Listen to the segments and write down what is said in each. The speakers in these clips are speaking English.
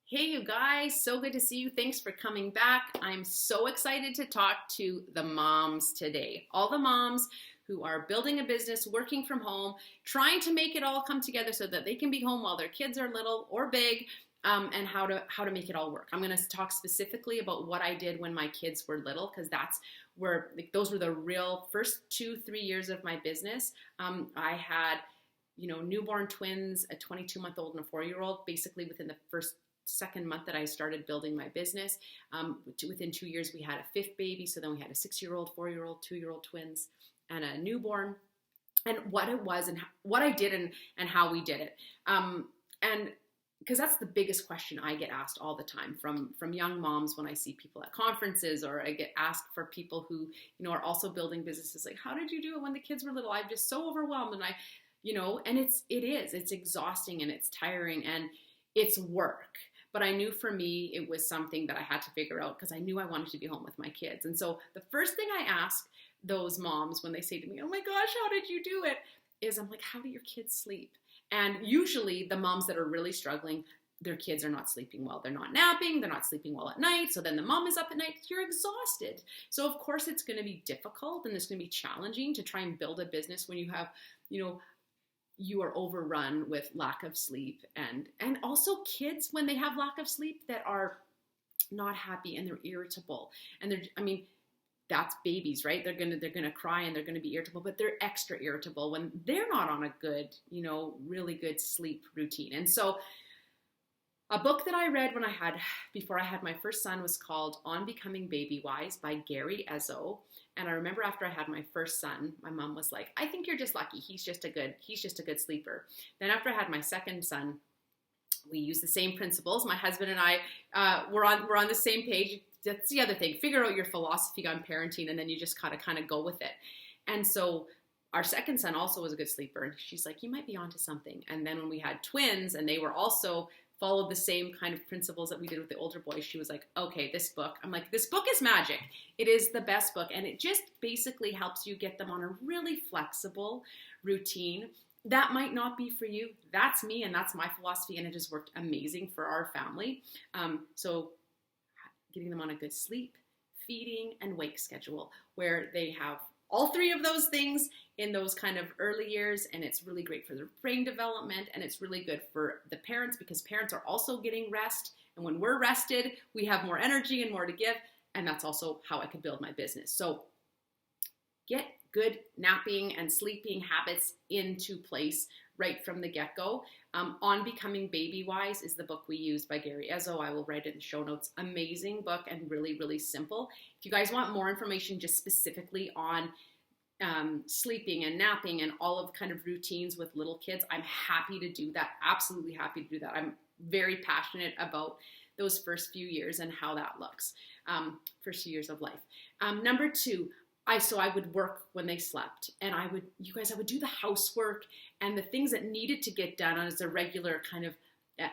Hey, you guys, so good to see you. Thanks for coming back. I'm so excited to talk to the moms today. All the moms who are building a business, working from home, trying to make it all come together so that they can be home while their kids are little or big, and how to make it all work. I'm going to talk specifically about what I did when my kids were little, because that's where those were the real first 2-3 years of my business. I had newborn twins, a 22-month-old and a 4-year-old, basically within the first second month that I started building my business. Within 2 years, we had a fifth baby. So then we had a 6-year-old, 4-year-old, 2-year-old twins, and a newborn. And what it was and what I did and how we did it. And because that's the biggest question I get asked all the time from young moms when I see people at conferences, or I get asked for people who, are also building businesses, like, how did you do it when the kids were little? I'm just so overwhelmed. And and it's exhausting and it's tiring and it's work. But I knew for me, it was something that I had to figure out because I knew I wanted to be home with my kids. And so the first thing I ask those moms when they say to me, oh my gosh, how did you do it? Is I'm like, how do your kids sleep? And usually the moms that are really struggling, their kids are not sleeping well. They're not napping. They're not sleeping well at night. So then the mom is up at night. You're exhausted. So of course it's going to be difficult and it's going to be challenging to try and build a business when you have, you are overrun with lack of sleep, and also kids when they have lack of sleep that are not happy and they're irritable, and that's babies, right? They're gonna cry and they're gonna be irritable, but they're extra irritable when they're not on a good, really good sleep routine. And so a book that I read before I had my first son was called On Becoming Babywise by Ezzo. And I remember after I had my first son, my mom was like, I think you're just lucky. He's just a good sleeper. Then after I had my second son, we used the same principles. My husband and I we're on the same page. That's the other thing. Figure out your philosophy on parenting, and then you just kind of go with it. And so our second son also was a good sleeper. And she's like, you might be onto something. And then when we had twins and they were also followed the same kind of principles that we did with the older boys, she was like, okay, this book. I'm like, this book is magic. It is the best book. And it just basically helps you get them on a really flexible routine. That might not be for you. That's me and that's my philosophy. And it has worked amazing for our family. So getting them on a good sleep, feeding, and wake schedule where they have all three of those things in those kind of early years, and it's really great for their brain development, and it's really good for the parents because parents are also getting rest, and when we're rested, we have more energy and more to give, and that's also how I could build my business. So get good napping and sleeping habits into place right from the get-go. On Becoming Babywise is the book we used by Ezzo. I will write it in the show notes. Amazing book and really, really simple. If you guys want more information just specifically on sleeping and napping and all of kind of routines with little kids, I'm happy to do that. Absolutely happy to do that. I'm very passionate about those first few years and how that looks. First few years of life. Number two, I would work when they slept, and I would do the housework and the things that needed to get done as a regular kind of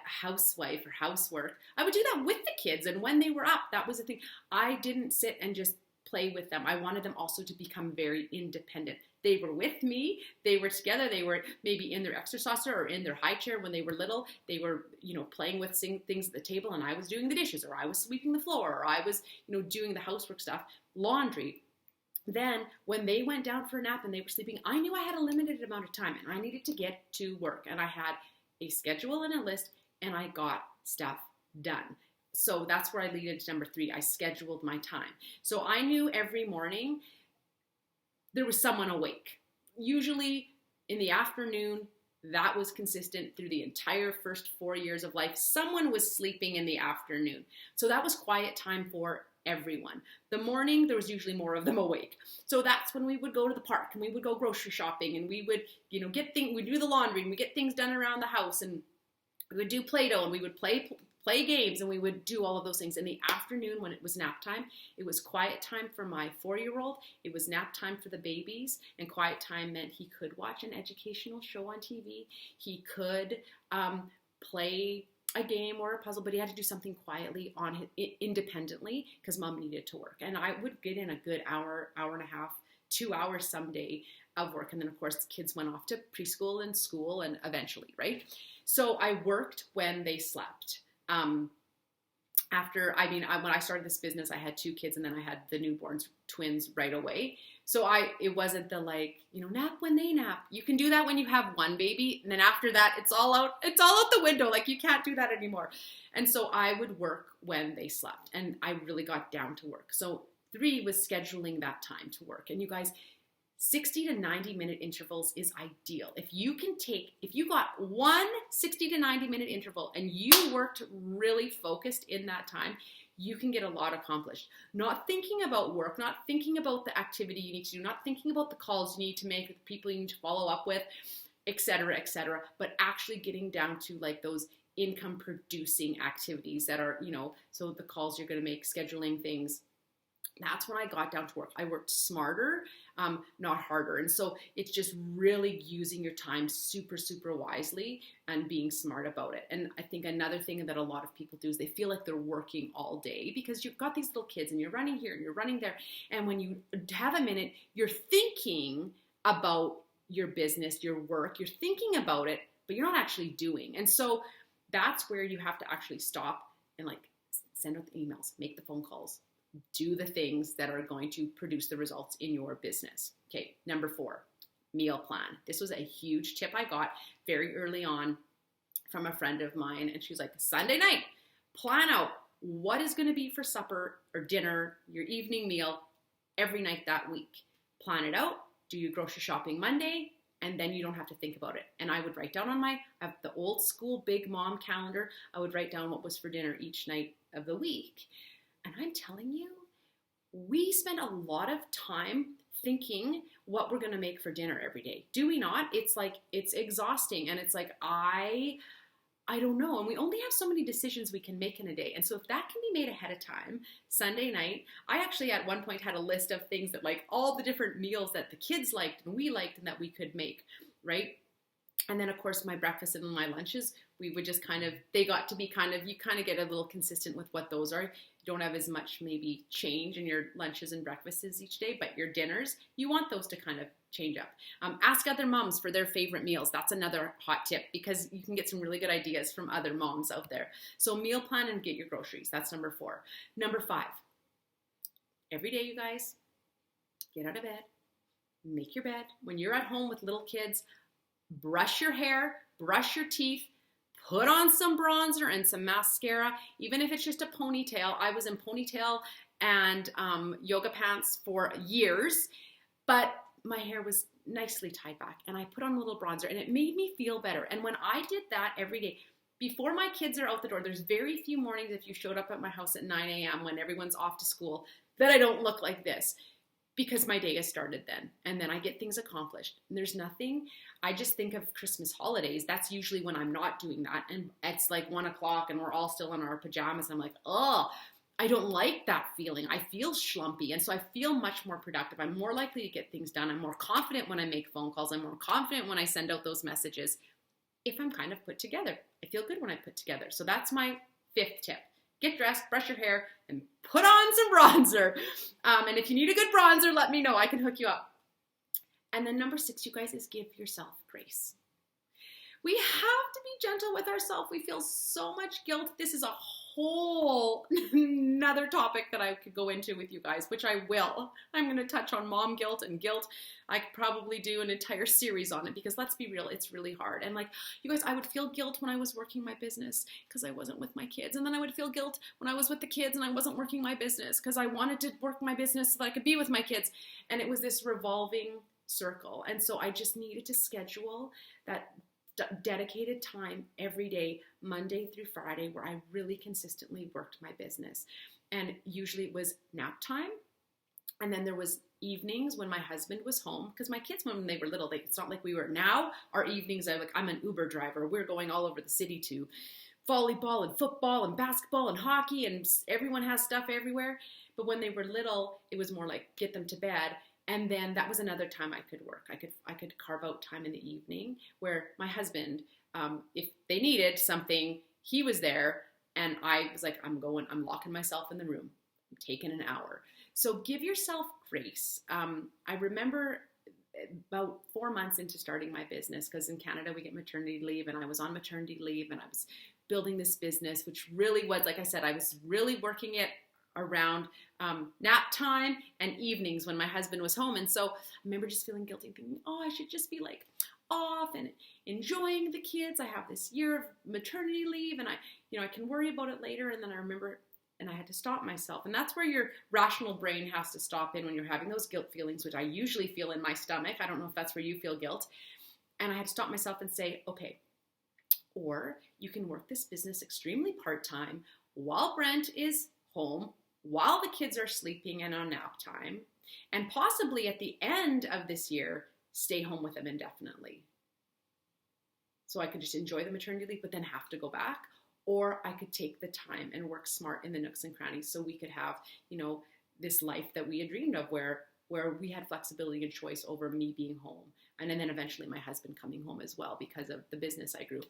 housewife or housework. I would do that with the kids, and when they were up, that was the thing. I didn't sit and just play with them. I wanted them also to become very independent. They were with me. They were together. They were maybe in their exerciser or in their high chair when they were little. They were, playing with things at the table, and I was doing the dishes, or I was sweeping the floor, or I was, doing the housework stuff, laundry. Then when they went down for a nap and they were sleeping, I knew I had a limited amount of time and I needed to get to work, and I had a schedule and a list, and I got stuff done. So that's where I lead into number 3. I scheduled my time. So I knew every morning there was someone awake. Usually in the afternoon, that was consistent through the entire first 4 years of life. Someone was sleeping in the afternoon. So that was quiet time for everyone. The morning, there was usually more of them awake. So that's when we would go to the park and we would go grocery shopping, and we would, we'd do the laundry and we get things done around the house, and we would do Play-Doh and we would play games, and we would do all of those things. In the afternoon, when it was nap time, it was quiet time for my 4-year-old. It was nap time for the babies, and quiet time meant he could watch an educational show on TV. He could play a game or a puzzle, but he had to do something quietly independently because mom needed to work. And I would get in a good hour and a half, 2 hours someday of work. And then of course the kids went off to preschool and school and eventually, right? So I worked when they slept. when I started this business, I had 2 kids and then I had the newborns, twins right away. So it wasn't the nap when they nap. You can do that when you have 1 baby. And then after that, it's all out the window. Like you can't do that anymore. And so I would work when they slept and I really got down to work. So 3 was scheduling that time to work. And you guys, 60 to 90 minute intervals is ideal. If you got 1 60 to 90 minute interval and you worked really focused in that time, you can get a lot accomplished. Not thinking about work, not thinking about the activity you need to do, not thinking about the calls you need to make, the people you need to follow up with, et cetera, but actually getting down to like those income producing activities that are, so the calls you're going to make, scheduling things. That's when I got down to work. I worked smarter, not harder. And so it's just really using your time super, super wisely and being smart about it. And I think another thing that a lot of people do is they feel like they're working all day because you've got these little kids and you're running here and you're running there. And when you have a minute, you're thinking about your business, your work, you're thinking about it, but you're not actually doing. And so that's where you have to actually stop and send out the emails, make the phone calls, do the things that are going to produce the results in your business. Okay, number 4, meal plan. This was a huge tip I got very early on from a friend of mine. And she was like, Sunday night, plan out what is going to be for supper or dinner, your evening meal every night that week. Plan it out, do your grocery shopping Monday, and then you don't have to think about it. And I would write down I have the old school big mom calendar. I would write down what was for dinner each night of the week. And I'm telling you, we spend a lot of time thinking what we're going to make for dinner every day. Do we not? It's exhausting. And it's I don't know. And we only have so many decisions we can make in a day. And so if that can be made ahead of time, Sunday night, I actually at one point had a list of things that all the different meals that the kids liked and we liked and that we could make, right? And then of course my breakfast and my lunches, we would just they got to be you get a little consistent with what those are. You don't have as much maybe change in your lunches and breakfasts each day, but your dinners, you want those to change up. Ask other moms for their favorite meals. That's another hot tip because you can get some really good ideas from other moms out there. So meal plan and get your groceries. That's number 4. Number 5, every day, you guys, get out of bed, make your bed. When you're at home with little kids, brush your hair, brush your teeth, put on some bronzer and some mascara, even if it's just a ponytail. I was in ponytail and yoga pants for years, but my hair was nicely tied back and I put on a little bronzer and it made me feel better. And when I did that every day, before my kids are out the door, there's very few mornings if you showed up at my house at 9 a.m. when everyone's off to school that I don't look like this. Because my day has started then, and then I get things accomplished. And there's nothing, I just think of Christmas holidays. That's usually when I'm not doing that. And it's 1 o'clock and we're all still in our pajamas. I'm like, oh, I don't like that feeling. I feel schlumpy. And so I feel much more productive. I'm more likely to get things done. I'm more confident when I make phone calls. I'm more confident when I send out those messages if I'm put together. I feel good when I put together. So that's my 5th tip. Get dressed, brush your hair, and put on some bronzer. And if you need a good bronzer, let me know. I can hook you up. And then number 6, you guys, is give yourself grace. We have to be gentle with ourselves. We feel so much guilt. This is a whole another topic that I could go into with you guys, which I will. I'm going to touch on mom guilt and guilt. I could probably do an entire series on it because let's be real, it's really hard. And you guys, I would feel guilt when I was working my business because I wasn't with my kids. And then I would feel guilt when I was with the kids and I wasn't working my business because I wanted to work my business so that I could be with my kids. And it was this revolving circle. And so I just needed to schedule that dedicated time every day, Monday through Friday, where I really consistently worked my business. And usually it was nap time. And then there was evenings when my husband was home, because my kids, when they were little, it's not like we were now. Our evenings, I'm an Uber driver. We're going all over the city to volleyball and football and basketball and hockey, and everyone has stuff everywhere. But when they were little, it was more like get them to bed. And then that was another time I could work. I could carve out time in the evening where my husband, if they needed something, he was there. And I was like, I'm locking myself in the room. I'm taking an hour. So give yourself grace. I remember about 4 months into starting my business, because in Canada we get maternity leave, and I was on maternity leave and I was building this business, which really was, like I said, I was really working it around nap time and evenings when my husband was home. And so I remember just feeling guilty, thinking, oh, I should just be like off and enjoying the kids. I have this year of maternity leave, and I can worry about it later. And then I remember, and I had to stop myself. And that's where your rational brain has to stop in when you're having those guilt feelings, which I usually feel in my stomach. I don't know if that's where you feel guilt. And I had to stop myself and say, okay, or you can work this business extremely part-time while Brent is home, while the kids are sleeping and on nap time, and possibly at the end of this year, stay home with them indefinitely. So I could just enjoy the maternity leave, but then have to go back. Or I could take the time and work smart in the nooks and crannies so we could have, this life that we had dreamed of where we had flexibility and choice over me being home. And then eventually my husband coming home as well because of the business I grew.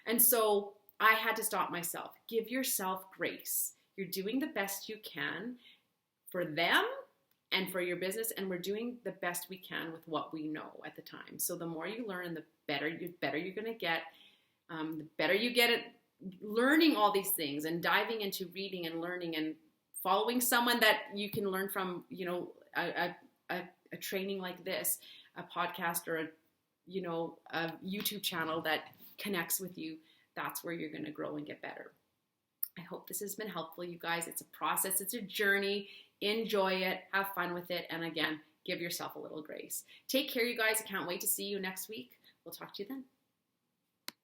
And so I had to stop myself. Give yourself grace. You're doing the best you can for them and for your business, and we're doing the best we can with what we know at the time. So the more you learn, the better you're going to get. The better you get at learning all these things and diving into reading and learning and following someone that you can learn from, a training like this, a podcast or a YouTube channel that connects with you. That's where you're going to grow and get better. I hope this has been helpful, you guys. It's a process. It's a journey. Enjoy it. Have fun with it. And again, give yourself a little grace. Take care, you guys. I can't wait to see you next week. We'll talk to you then.